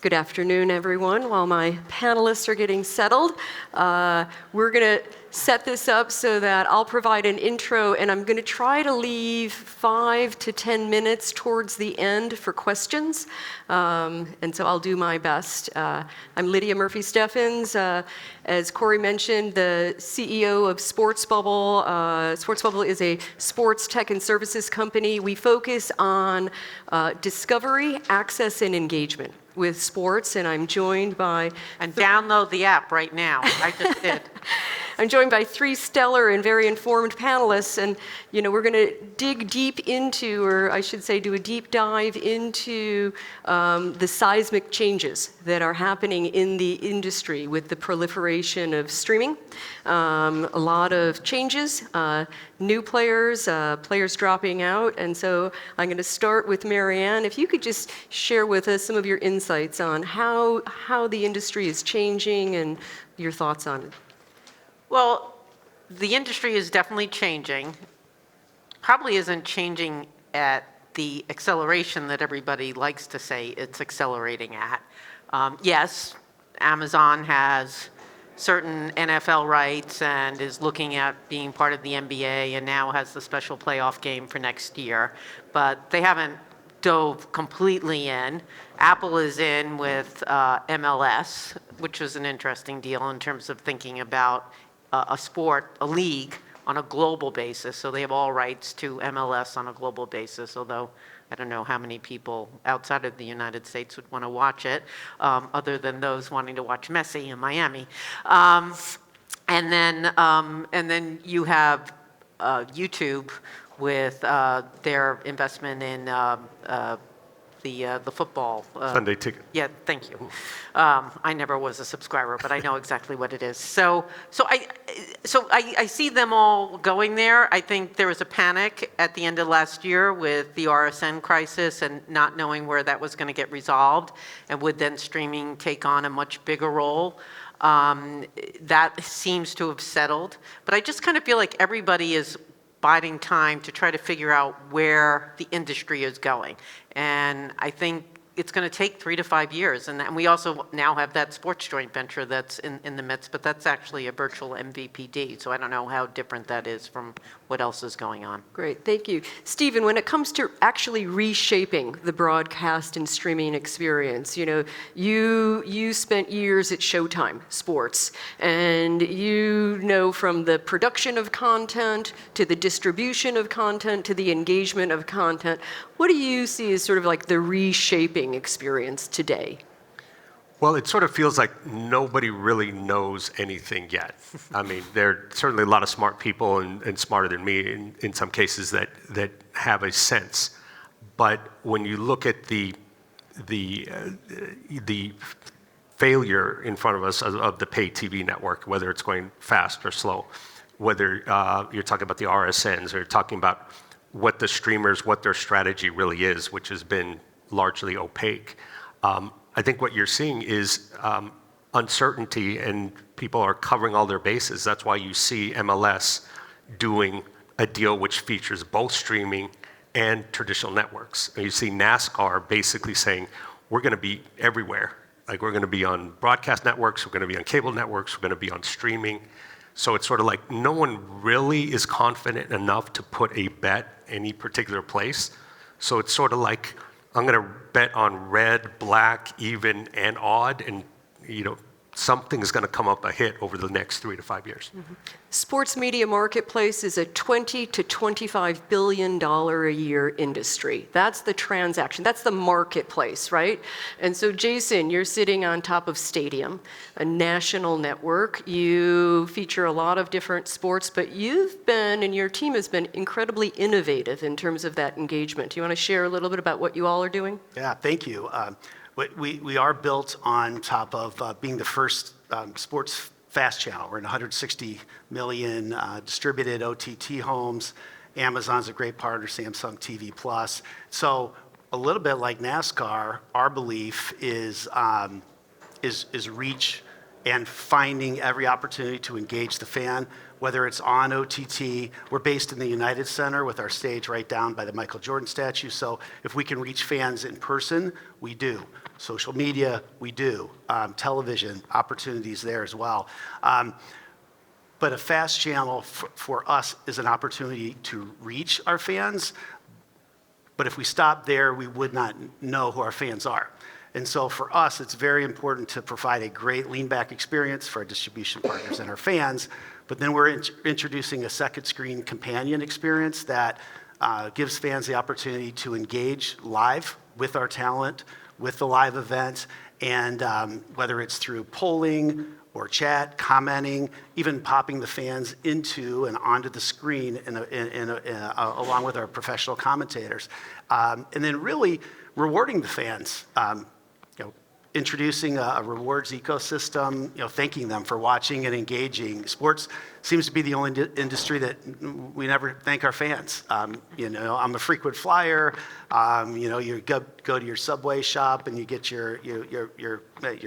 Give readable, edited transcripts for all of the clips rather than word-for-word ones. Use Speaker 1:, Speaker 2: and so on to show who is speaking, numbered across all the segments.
Speaker 1: Good afternoon, everyone. While my panelists are getting settled, we're going to set this up so that I'll provide an intro, and I'm going to try to leave 5 to 10 minutes towards the end for questions. And so I'll do my best. I'm Lydia Murphy-Stephans. As Corey mentioned, the CEO of SportsBubble. SportsBubble is a sports tech and services company. We focus on discovery, access, and engagement with sports, and I'm joined by...
Speaker 2: And download the app right now. I just did.
Speaker 1: I'm joined by 3 stellar and very informed panelists, and we're going to dig deep into, or I should say do a deep dive into the seismic changes that are happening in the industry with the proliferation of streaming. A lot of changes, new players, players dropping out, and so I'm going to start with Marianne. If you could just share with us some of your insights on how the industry is changing and your thoughts on it.
Speaker 2: Well, the industry is definitely changing. Probably isn't changing at the acceleration that everybody likes to say it's accelerating at. Yes, Amazon has certain NFL rights and is looking at being part of the NBA and now has the special playoff game for next year, but they haven't dove completely in. Apple is in with MLS, which was an interesting deal in terms of thinking about a league on a global basis. So they have all rights to MLS on a global basis, although I don't know how many people outside of the United States would want to watch it, other than those wanting to watch Messi in Miami. And then you have YouTube with their investment in the football.
Speaker 3: Sunday Ticket.
Speaker 2: Yeah, thank you. I never was a subscriber, but I know exactly what it is. So I see them all going there. I think there was a panic at the end of last year with the RSN crisis and not knowing where that was going to get resolved, and would then streaming take on a much bigger role. That seems to have settled, but I just kind of feel like everybody is biding time to try to figure out where the industry is going. And I think it's going to take 3 to 5 years. And we also now have that sports joint venture that's in the midst, but that's actually a virtual MVPD. So I don't know how different that is from what else is going on.
Speaker 1: Great, thank you. Stephen, when it comes to actually reshaping the broadcast and streaming experience, you spent years at Showtime Sports, and from the production of content to the distribution of content to the engagement of content, what do you see as sort of like the reshaping experience today?
Speaker 3: Well, it sort of feels like nobody really knows anything yet. I mean, there are certainly a lot of smart people and smarter than me in some cases that have a sense. But when you look at the failure in front of us of the pay TV network, whether it's going fast or slow, whether you're talking about the RSNs or you're talking about what the streamers, what their strategy really is, which has been largely opaque. I think what you're seeing is uncertainty, and people are covering all their bases. That's why you see MLS doing a deal which features both streaming and traditional networks. And you see NASCAR basically saying, we're going to be everywhere. Like, we're going to be on broadcast networks, we're going to be on cable networks, we're going to be on streaming. So it's sort of like no one really is confident enough to put a bet any particular place. So it's sort of like, I'm going to bet on red, black, even, and odd, and something's going to come up a hit over the next 3 to 5 years.
Speaker 1: Mm-hmm. Sports media marketplace is a $20 to $25 billion a year industry. That's the transaction. That's the marketplace, right? And so, Jason, you're sitting on top of Stadium, a national network. You feature a lot of different sports, but you've been, and your team has been, incredibly innovative in terms of that engagement. Do you want to share a little bit about what you all are doing?
Speaker 4: Yeah, thank you. We are built on top of being the first sports fast channel. We're in 160 million distributed OTT homes. Amazon's a great partner, Samsung TV Plus. So a little bit like NASCAR, our belief is reach and finding every opportunity to engage the fan. whether it's on OTT. We're based in the United Center with our stage right down by the Michael Jordan statue. So if we can reach fans in person, we do. Social media, we do. Television, opportunities there as well. But a fast channel for us is an opportunity to reach our fans. But if we stop there, we would not know who our fans are. And so for us, it's very important to provide a great lean-back experience for our distribution partners and our fans. But then we're introducing a second screen companion experience that gives fans the opportunity to engage live with our talent, with the live event, and whether it's through polling or chat, commenting, even popping the fans into and onto the screen along with our professional commentators. And then really rewarding the fans, introducing a rewards ecosystem, thanking them for watching and engaging. Sports seems to be the only industry that we never thank our fans. I'm a frequent flyer. You go to your Subway shop and you get your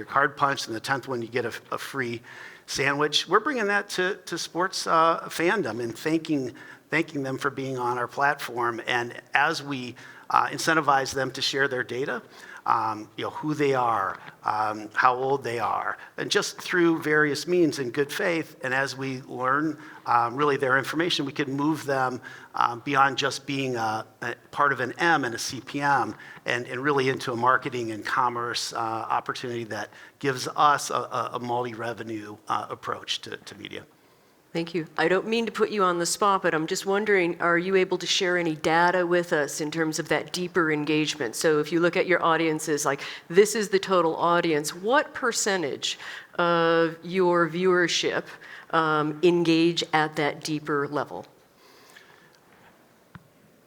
Speaker 4: card punched, and the 10th one you get a free sandwich. We're bringing that to sports fandom and thanking them for being on our platform. And as we incentivize them to share their data, who they are, how old they are, and just through various means in good faith. And as we learn really their information, we can move them beyond just being a part of an M and a CPM and really into a marketing and commerce opportunity that gives us a multi-revenue approach to media.
Speaker 1: Thank you. I don't mean to put you on the spot, but I'm just wondering, are you able to share any data with us in terms of that deeper engagement? So if you look at your audiences, like this is the total audience, what percentage of your viewership engage at that deeper level?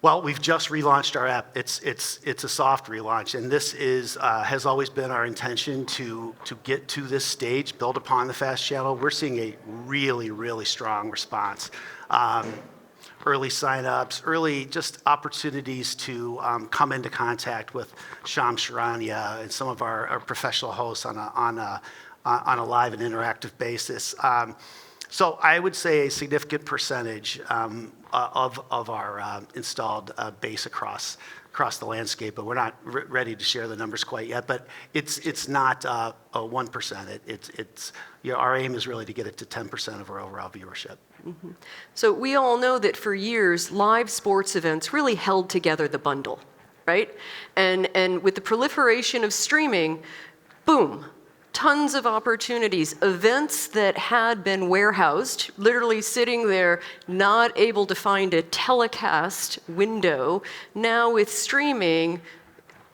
Speaker 4: Well, we've just relaunched our app. It's a soft relaunch, and this has always been our intention to get to this stage, build upon the fast channel. We're seeing a really, really strong response. Early signups, early just opportunities to come into contact with Shams Charania and some of our professional hosts on a live and interactive basis. So I would say a significant percentage of our installed base across the landscape, but we're not ready to share the numbers quite yet. But it's not 1%. Our aim is really to get it to 10% of our overall viewership.
Speaker 1: Mm-hmm. So we all know that for years, live sports events really held together the bundle, right? And with the proliferation of streaming, boom. Tons of opportunities, events that had been warehoused, literally sitting there, not able to find a telecast window. Now with streaming,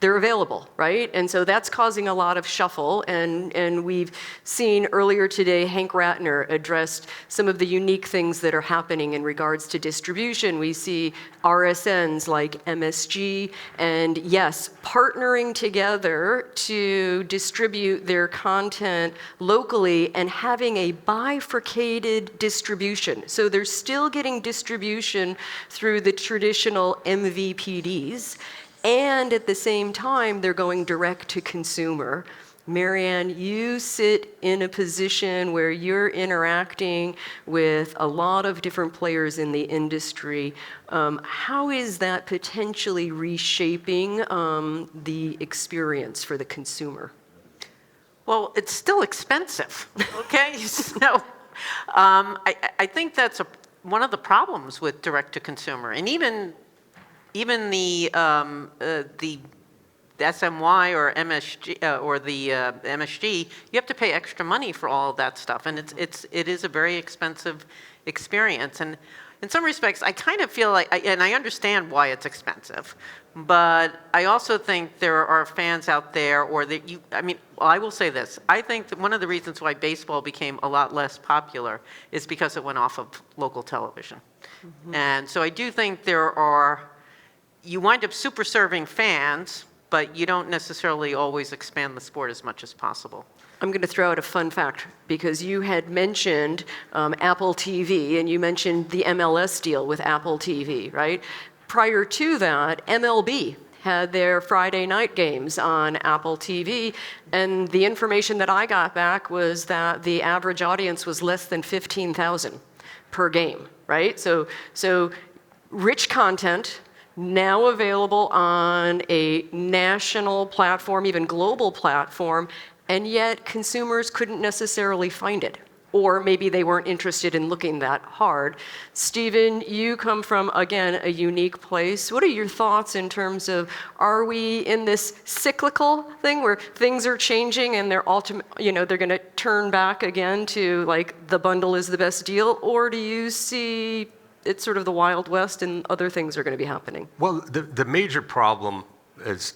Speaker 1: they're available, right? And so that's causing a lot of shuffle. And we've seen earlier today, Hank Ratner addressed some of the unique things that are happening in regards to distribution. We see RSNs like MSG, and yes, partnering together to distribute their content locally and having a bifurcated distribution. So they're still getting distribution through the traditional MVPDs, and at the same time, they're going direct to consumer. Marianne, you sit in a position where you're interacting with a lot of different players in the industry. How is that potentially reshaping the experience for the consumer?
Speaker 2: Well, it's still expensive, okay? So I think that's one of the problems with direct-to-consumer. And even the SMY or MSG or the MSG, you have to pay extra money for all of that stuff, and it is a very expensive experience. And in some respects, I kind of feel like, and I understand why it's expensive, but I also think there are fans out there, or that I will say this. I think that one of the reasons why baseball became a lot less popular is because it went off of local television. Mm-hmm. And so I do think you wind up super serving fans, but you don't necessarily always expand the sport as much as possible.
Speaker 1: I'm going to throw out a fun fact, because you had mentioned Apple TV, and you mentioned the MLS deal with Apple TV, right? Prior to that, MLB had their Friday night games on Apple TV, and the information that I got back was that the average audience was less than 15,000. per game, right? So rich content now available on a national platform, even global platform, and yet consumers couldn't necessarily find it. Or maybe they weren't interested in looking that hard. Stephen, you come from, again, a unique place. What are your thoughts in terms of, are we in this cyclical thing where things are changing and they're they're going to turn back again to like the bundle is the best deal? Or do you see it's sort of the Wild West and other things are going to be happening?
Speaker 3: Well, the major problem, as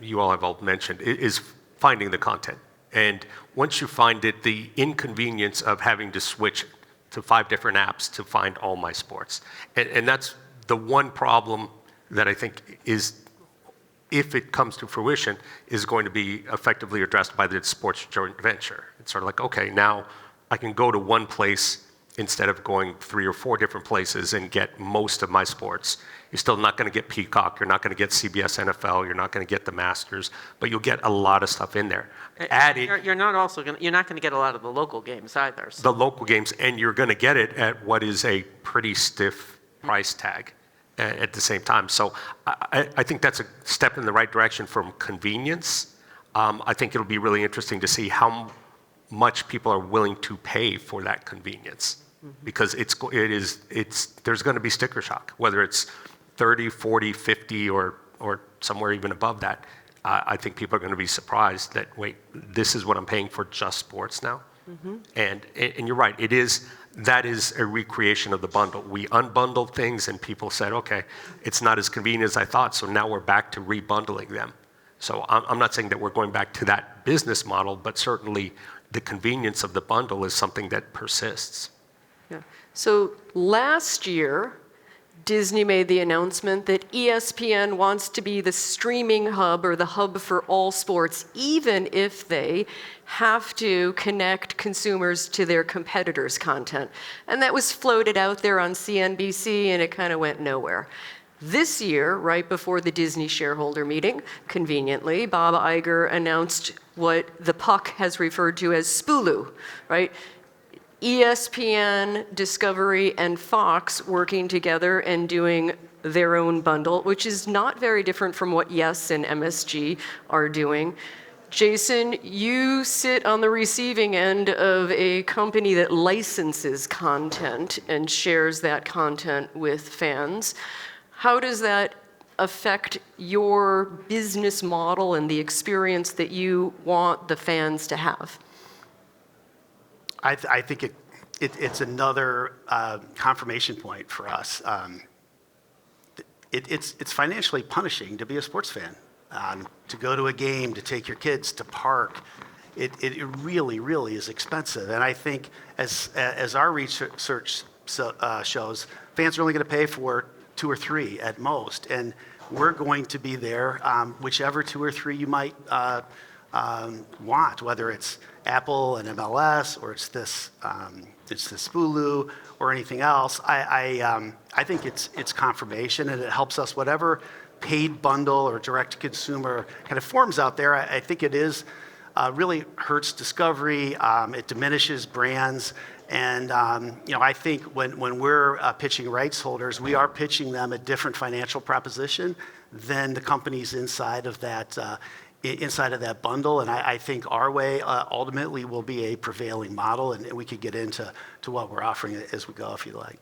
Speaker 3: you all have all mentioned, is finding the content. And once you find it, the inconvenience of having to switch to 5 different apps to find all my sports. And that's the one problem that I think is, if it comes to fruition, is going to be effectively addressed by the sports joint venture. It's sort of like, okay, now I can go to one place instead of going 3 or 4 different places and get most of my sports. You're still not going to get Peacock, you're not going to get CBS NFL, you're not going to get the Masters, but you'll get a lot of stuff in there.
Speaker 2: You're not going to get a lot of the local games either. So.
Speaker 3: The local games, and you're going to get it at what is a pretty stiff price tag at the same time. So I think that's a step in the right direction from convenience. I think it'll be really interesting to see how much people are willing to pay for that convenience. Because there's going to be sticker shock, whether it's 30, 40, 50, or somewhere even above that. I think people are going to be surprised that, wait, this is what I'm paying for just sports now? And you're right, that is a recreation of the bundle. We unbundled things and people said, okay, it's not as convenient as I thought, so now we're back to rebundling them. So I'm not saying that we're going back to that business model, but certainly the convenience of the bundle is something that persists.
Speaker 1: Yeah. So last year, Disney made the announcement that ESPN wants to be the streaming hub or the hub for all sports, even if they have to connect consumers to their competitors' content. And that was floated out there on CNBC, and it kind of went nowhere. This year, right before the Disney shareholder meeting, conveniently, Bob Iger announced what the puck has referred to as Spulu, right? ESPN, Discovery, and Fox working together and doing their own bundle, which is not very different from what Yes and MSG are doing. Jason, you sit on the receiving end of a company that licenses content and shares that content with fans. How does that affect your business model and the experience that you want the fans to have?
Speaker 4: I think it's another confirmation point for us. It's financially punishing to be a sports fan, to go to a game, to take your kids to park. It really, really is expensive. And I think as our research shows, fans are only going to pay for 2 or 3 at most. And we're going to be there, whichever 2 or 3 you might want, whether it's Apple and MLS, or it's this Spulu or anything else. I think it's confirmation, and it helps us whatever paid bundle or direct-to-consumer kind of forms out there. I think it is really hurts discovery. It diminishes brands, and I think when we're pitching rights holders, we are pitching them a different financial proposition than the companies inside of that bundle. And I think our way ultimately will be a prevailing model, and we could get into what we're offering as we go if you like.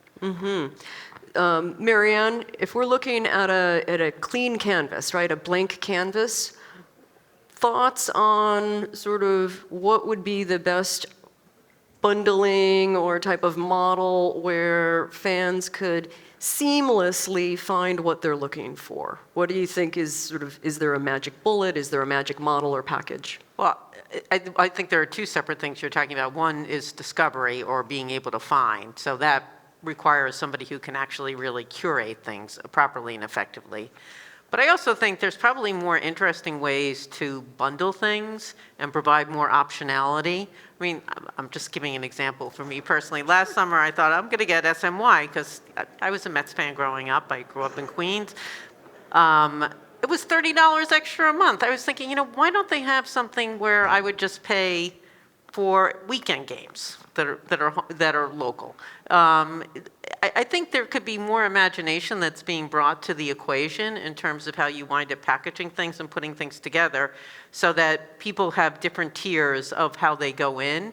Speaker 1: Marianne, if we're looking at a clean canvas, right, a blank canvas, thoughts on sort of what would be the best bundling or type of model where fans could seamlessly find what they're looking for? What do you think is there a magic bullet? Is there a magic model or package?
Speaker 2: Well, I think there are 2 separate things you're talking about. One is discovery, or being able to find. So that requires somebody who can actually really curate things properly and effectively. But I also think there's probably more interesting ways to bundle things and provide more optionality. I mean, I'm just giving an example for me personally. Last summer, I thought I'm going to get SMY because I was a Mets fan growing up. I grew up in Queens. It was $30 extra a month. I was thinking, why don't they have something where I would just pay for weekend games? that are local. I think there could be more imagination that's being brought to the equation in terms of how you wind up packaging things and putting things together so that people have different tiers of how they go in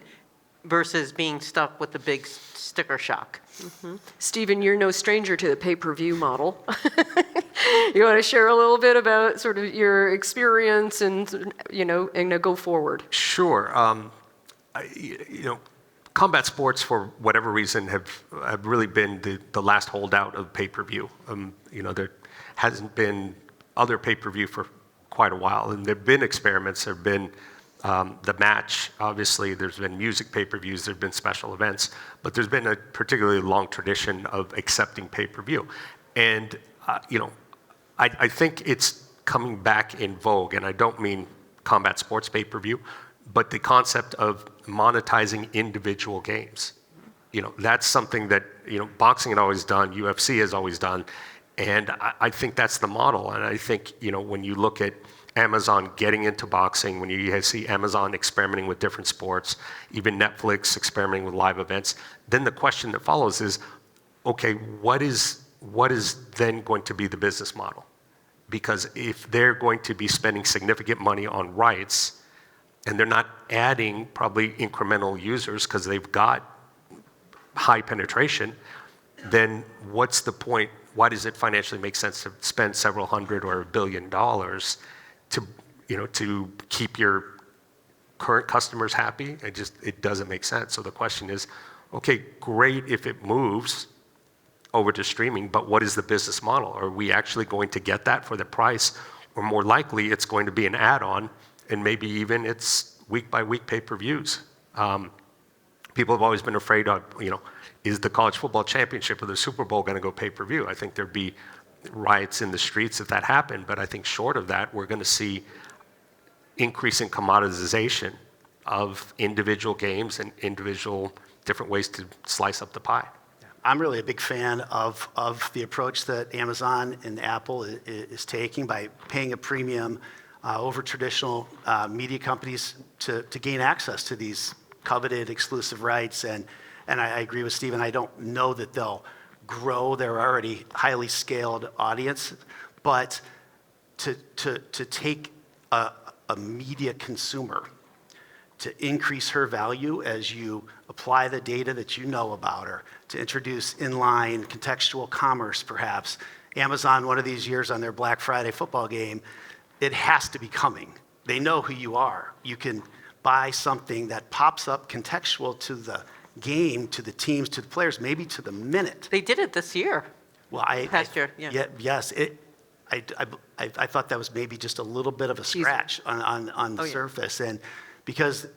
Speaker 2: versus being stuck with the big sticker shock.
Speaker 1: Stephen, you're no stranger to the pay-per-view model. You want to share a little bit about sort of your experience and, and go forward?
Speaker 3: Sure. Combat sports, for whatever reason, have really been the last holdout of pay-per-view. There hasn't been other pay-per-view for quite a while, and there have been experiments. There have been the match, obviously. There's been music pay-per-views. There have been special events, but there's been a particularly long tradition of accepting pay-per-view, and I think it's coming back in vogue, and I don't mean combat sports pay-per-view, but the concept of monetizing individual games. That's something that, boxing had always done, UFC has always done, and I think that's the model. And I think, when you look at Amazon getting into boxing, when you see Amazon experimenting with different sports, even Netflix experimenting with live events, then the question that follows is, okay, what is then going to be the business model? Because if they're going to be spending significant money on rights, and they're not adding probably incremental users because they've got high penetration, then what's the point? Why does it financially make sense to spend several hundred or $1 billion to keep your current customers happy? It doesn't make sense. So the question is, okay, great if it moves over to streaming, but what is the business model? Are we actually going to get that for the price? Or more likely, it's going to be an add-on, and maybe even it's week-by-week pay-per-views. People have always been afraid of, is the college football championship or the Super Bowl going to go pay-per-view? I think there'd be riots in the streets if that happened, but I think short of that, we're going to see increasing commoditization of individual games and individual different ways to slice up the pie.
Speaker 4: I'm really a big fan of the approach that Amazon and Apple is taking by paying a premium over traditional media companies to gain access to these coveted exclusive rights. And I agree with Stephen. I don't know that they'll grow their already highly scaled audience, but to take a media consumer, to increase her value as you apply the data that you know about her, to introduce inline contextual commerce perhaps. Amazon, one of these years on their Black Friday football game, it has to be coming. They know who you are. You can buy something that pops up contextual to the game, to the teams, to the players, maybe to the minute.
Speaker 2: They did it this year.
Speaker 4: Well,
Speaker 2: Past year, yeah.
Speaker 4: Yes. I thought that was maybe just a little bit of a scratch on the surface, and because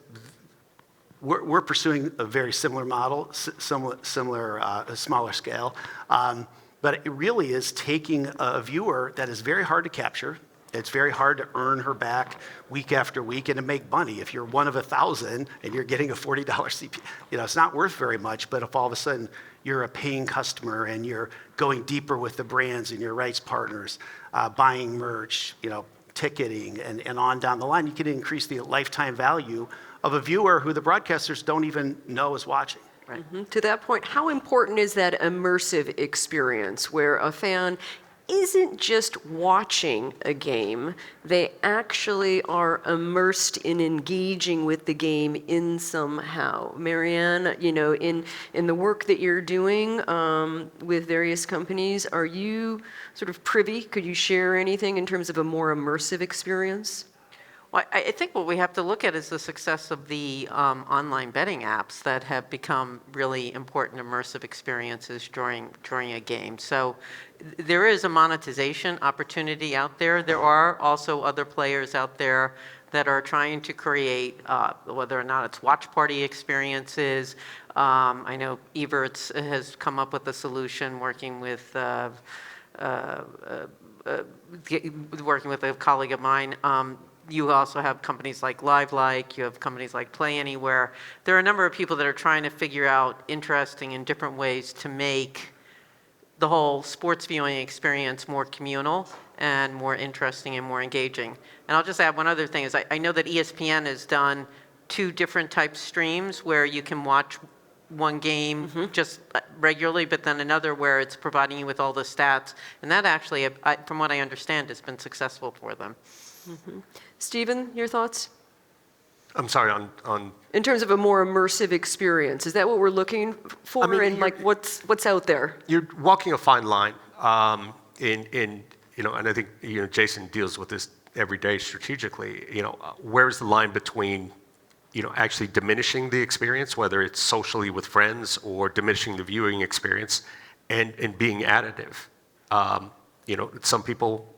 Speaker 4: we're pursuing a very similar model, similar a smaller scale, but it really is taking a viewer that is very hard to capture. It's very hard to earn her back week after week and to make money. If you're one of 1,000 and you're getting a $40 CP, it's not worth very much, but if all of a sudden you're a paying customer and you're going deeper with the brands and your rights partners, buying merch, ticketing, and on down the line, you can increase the lifetime value of a viewer who the broadcasters don't even know is watching.
Speaker 2: Right.
Speaker 1: Mm-hmm. To that point, how important is that immersive experience where a fan isn't just watching a game, they actually are immersed in engaging with the game in somehow? Marianne, in the work that you're doing with various companies, are you sort of privy? Could you share anything in terms of a more immersive experience?
Speaker 2: Well, I think what we have to look at is the success of the online betting apps that have become really important immersive experiences during a game. So there is a monetization opportunity out there. There are also other players out there that are trying to create, whether or not it's watch party experiences. I know Evertz has come up with a solution working with a colleague of mine. You also have companies like LiveLike, you have companies like Play Anywhere. There are a number of people that are trying to figure out interesting and different ways to make the whole sports viewing experience more communal and more interesting and more engaging. And I'll just add one other thing is I know that ESPN has done two different type streams where you can watch one game just regularly, but then another where it's providing you with all the stats. And that actually, from what I understand, has been successful for them.
Speaker 1: Stephen, your thoughts?
Speaker 3: I'm sorry, on
Speaker 1: In terms of a more immersive experience, is that what we're looking for?
Speaker 3: I mean,
Speaker 1: and like what's out there?
Speaker 3: you're walking a fine line, in and I think Jason deals with this every day strategically. Where's the line between actually diminishing the experience, whether it's socially with friends or diminishing the viewing experience, and being additive. Some people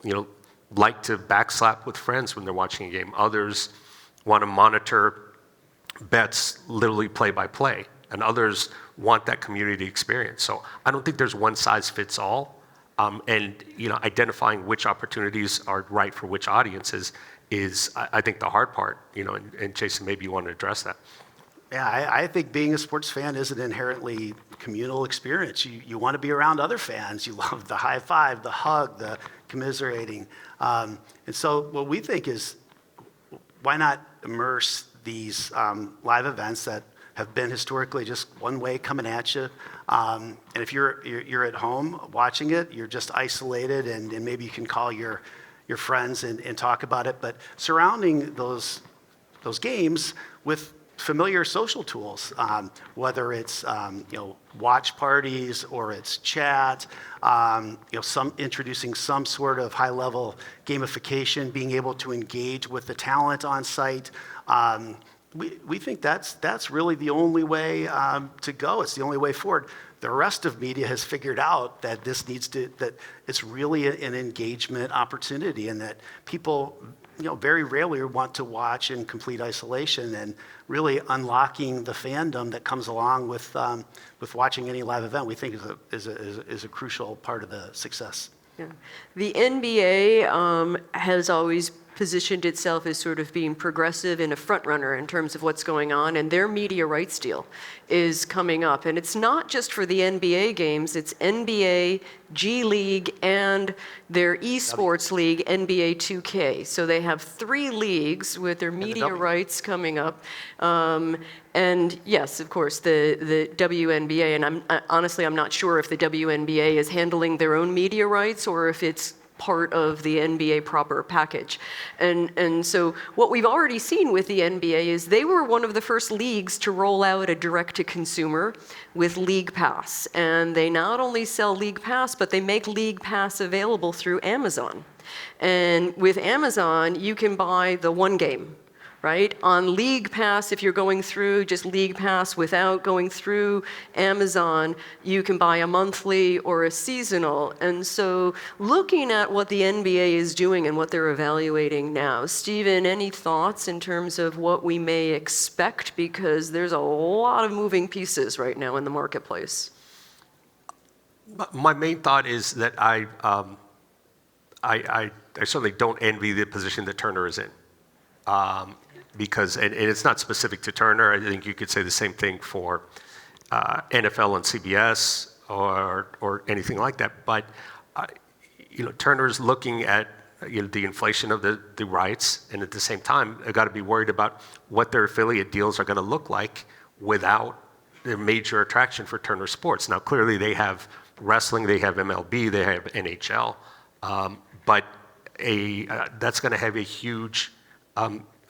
Speaker 3: like to backslap with friends when they're watching a game. Others want to monitor bets literally play by play, and others want that community experience. So I don't think there's one size fits all, and identifying which opportunities are right for which audiences is I think the hard part. And Jason, maybe you want to address that.
Speaker 4: Yeah, I think being a sports fan is an inherently communal experience. You want to be around other fans. You love the high five, the hug, the commiserating. And so what we think is, why not immerse these live events that have been historically just one way coming at you? And if you're at home watching it, you're just isolated, and maybe you can call your friends and talk about it. But surrounding those games with familiar social tools, whether it's watch parties or it's chat, introducing some sort of high-level gamification, being able to engage with the talent on site. We think that's really the only way to go. It's the only way forward. The rest of media has figured out that that it's really an engagement opportunity, and that people very rarely want to watch in complete isolation, and really unlocking the fandom that comes along with watching any live event, we think is a crucial part of the success.
Speaker 1: Yeah. The NBA has always positioned itself as sort of being progressive and a front runner in terms of what's going on, and their media rights deal is coming up. And it's not just for the NBA games, it's NBA, G League, and their esports league, NBA 2K. So they have 3 leagues with their media rights coming up. And yes, of course, the WNBA, and honestly, I'm not sure if the WNBA is handling their own media rights or if it's part of the NBA proper package. And so what we've already seen with the NBA is they were one of the first leagues to roll out a direct-to-consumer with League Pass. And they not only sell League Pass, but they make League Pass available through Amazon. And with Amazon, you can buy the one game, right? On League Pass, if you're going through just League Pass without going through Amazon, you can buy a monthly or a seasonal. And so looking at what the NBA is doing and what they're evaluating now, Stephen, any thoughts in terms of what we may expect? Because there's a lot of moving pieces right now in the marketplace.
Speaker 3: My main thought is that I certainly don't envy the position that Turner is in. Because, and it's not specific to Turner, I think you could say the same thing for NFL and CBS or anything like that. But, Turner's looking at the inflation of the rights, and at the same time, they've got to be worried about what their affiliate deals are going to look like without the major attraction for Turner Sports. Now, clearly they have wrestling, they have MLB, they have NHL, but that's going to have a huge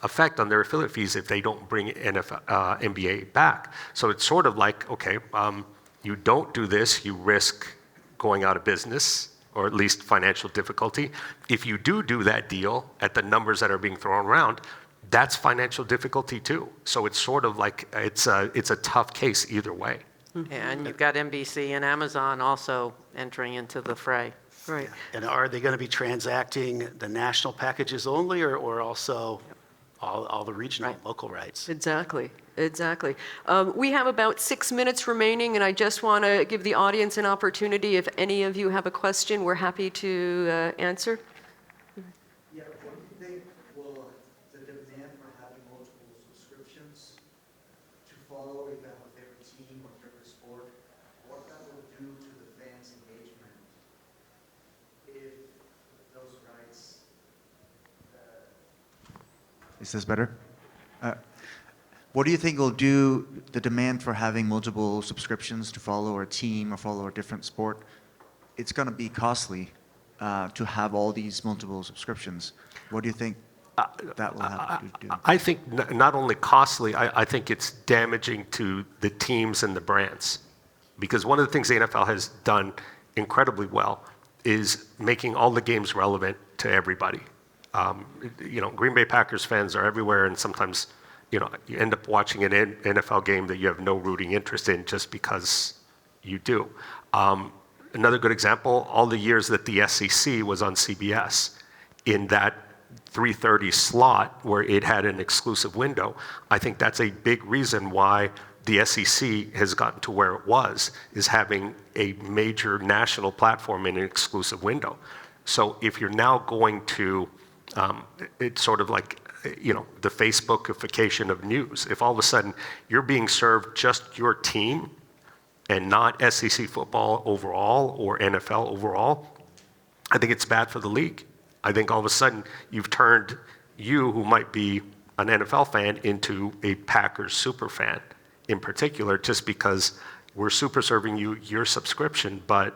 Speaker 3: effect on their affiliate fees if they don't bring NBA back. So it's sort of like, okay, you don't do this, you risk going out of business, or at least financial difficulty. If you do that deal at the numbers that are being thrown around, that's financial difficulty too. So it's sort of like, it's a tough case either way.
Speaker 2: Yeah, and you've got NBC and Amazon also entering into the fray.
Speaker 1: Right.
Speaker 4: And are they going to be transacting the national packages only, or also all the regional, local rights?
Speaker 1: Exactly. We have about 6 minutes remaining, and I just want to give the audience an opportunity. If any of you have a question, we're happy to answer.
Speaker 5: Yeah, what do you think will the demand for having multiple subscriptions to follow a bet with every team or every sport, what that will do to the fans' engagement if those rights... Is this better? what do you think will do the demand for having multiple subscriptions to follow a team or follow a different sport? It's going to be costly to have all these multiple subscriptions. What do you think that will have to do?
Speaker 3: I think not only costly, I think it's damaging to the teams and the brands. Because one of the things the NFL has done incredibly well is making all the games relevant to everybody. Green Bay Packers fans are everywhere, and sometimes, you end up watching an NFL game that you have no rooting interest in just because you do. Another good example, all the years that the SEC was on CBS, in that 3:30 slot where it had an exclusive window, I think that's a big reason why the SEC has gotten to where it was, is having a major national platform in an exclusive window. So if you're now going to, it's sort of like, the Facebookification of news. If all of a sudden you're being served just your team and not SEC football overall or NFL overall, I think it's bad for the league. I think all of a sudden you've turned you, who might be an NFL fan, into a Packers super fan in particular, just because we're super serving you your subscription. But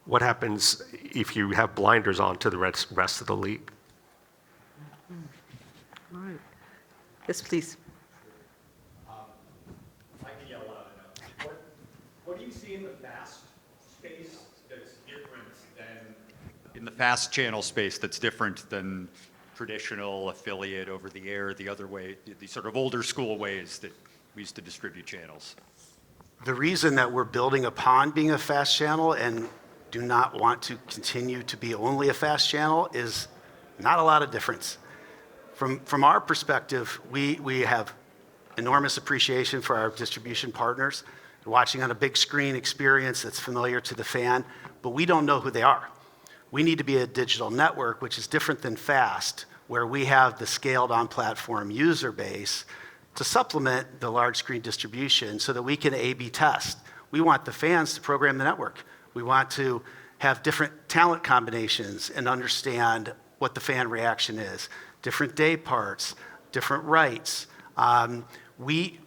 Speaker 3: what happens if you have blinders on to the rest of the league?
Speaker 1: All right. Yes, please.
Speaker 6: I can yell loud enough. What do you see in the fast space that's different than in the fast channel space that's different than traditional affiliate over the air, the other way, the sort of older school ways that we used to distribute channels?
Speaker 4: The reason that we're building upon being a fast channel and do not want to continue to be only a fast channel is not a lot of difference. From our perspective, we have enormous appreciation for our distribution partners, watching on a big screen experience that's familiar to the fan, but we don't know who they are. We need to be a digital network, which is different than fast, where we have the scaled on-platform user base to supplement the large screen distribution so that we can A/B test. We want the fans to program the network. We want to have different talent combinations and understand what the fan reaction is. Different day parts, different rights. We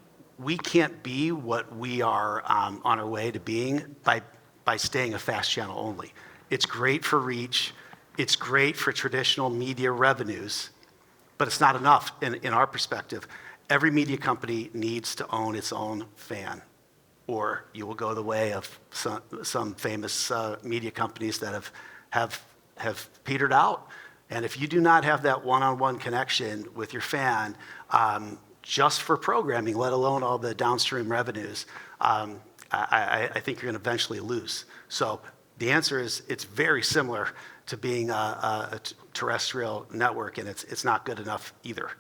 Speaker 4: can't be what we are on our way to being by staying a fast channel only. It's great for reach. It's great for traditional media revenues, but it's not enough in our perspective. Every media company needs to own its own fan, or you will go the way of some famous media companies that have petered out. And if you do not have that one-on-one connection with your fan, just for programming, let alone all the downstream revenues, I think you're going to eventually lose. So the answer is it's very similar to being a terrestrial network, and it's not good enough either.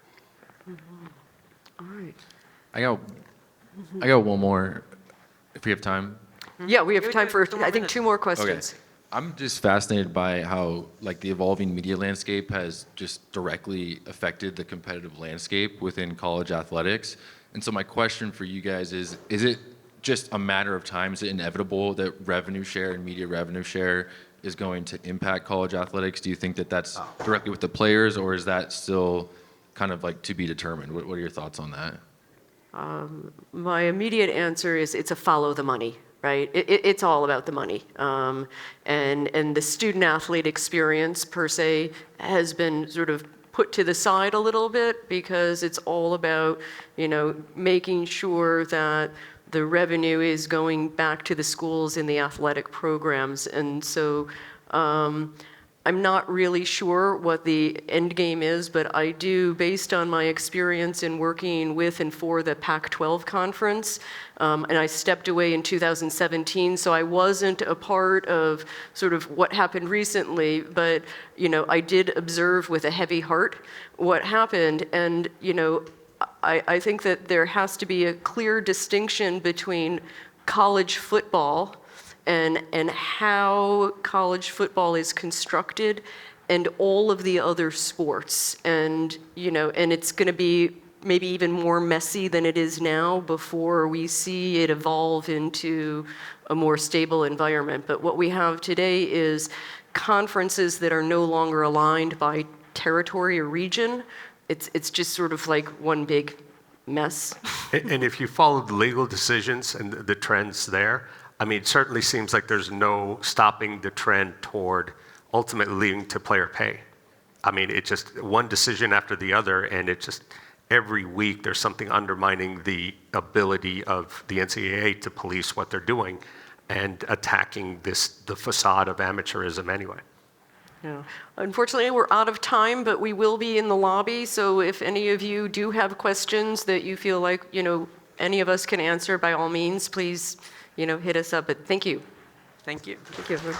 Speaker 1: Mm-hmm. All right.
Speaker 7: I got one more, if we have time.
Speaker 1: Yeah, we have
Speaker 2: We
Speaker 1: time
Speaker 2: do
Speaker 1: for,
Speaker 2: 2 more
Speaker 1: I think,
Speaker 2: minutes.
Speaker 1: 2 more questions.
Speaker 7: Okay. I'm just fascinated by how the evolving media landscape has just directly affected the competitive landscape within college athletics. And so my question for you guys is it just a matter of time? Is it inevitable that revenue share and media revenue share is going to impact college athletics? Do you think that that's directly with the players, or is that still kind of to be determined? What are your thoughts on that?
Speaker 1: My immediate answer is it's a follow the money, right? It's all about the money. And the student athlete experience per se has been sort of put to the side a little bit because it's all about, making sure that the revenue is going back to the schools in the athletic programs. And so I'm not really sure what the end game is, but I do, based on my experience in working with and for the Pac-12 conference, and I stepped away in 2017, so I wasn't a part of sort of what happened recently, but, I did observe with a heavy heart what happened, and, I think that there has to be a clear distinction between college football and how college football is constructed and all of the other sports. And, and it's going to be maybe even more messy than it is now before we see it evolve into a more stable environment. But what we have today is conferences that are no longer aligned by territory or region. It's just sort of like one big mess.
Speaker 3: And if you follow the legal decisions and the trends there, I mean, it certainly seems like there's no stopping the trend toward ultimately leading to player pay. I mean, it's just one decision after the other, and it just every week there's something undermining the ability of the NCAA to police what they're doing and attacking the facade of amateurism anyway.
Speaker 1: Yeah. Unfortunately, we're out of time, but we will be in the lobby. So if any of you do have questions that you feel like, any of us can answer, by all means, please, hit us up. But thank you.
Speaker 2: Thank you.
Speaker 1: Thank you.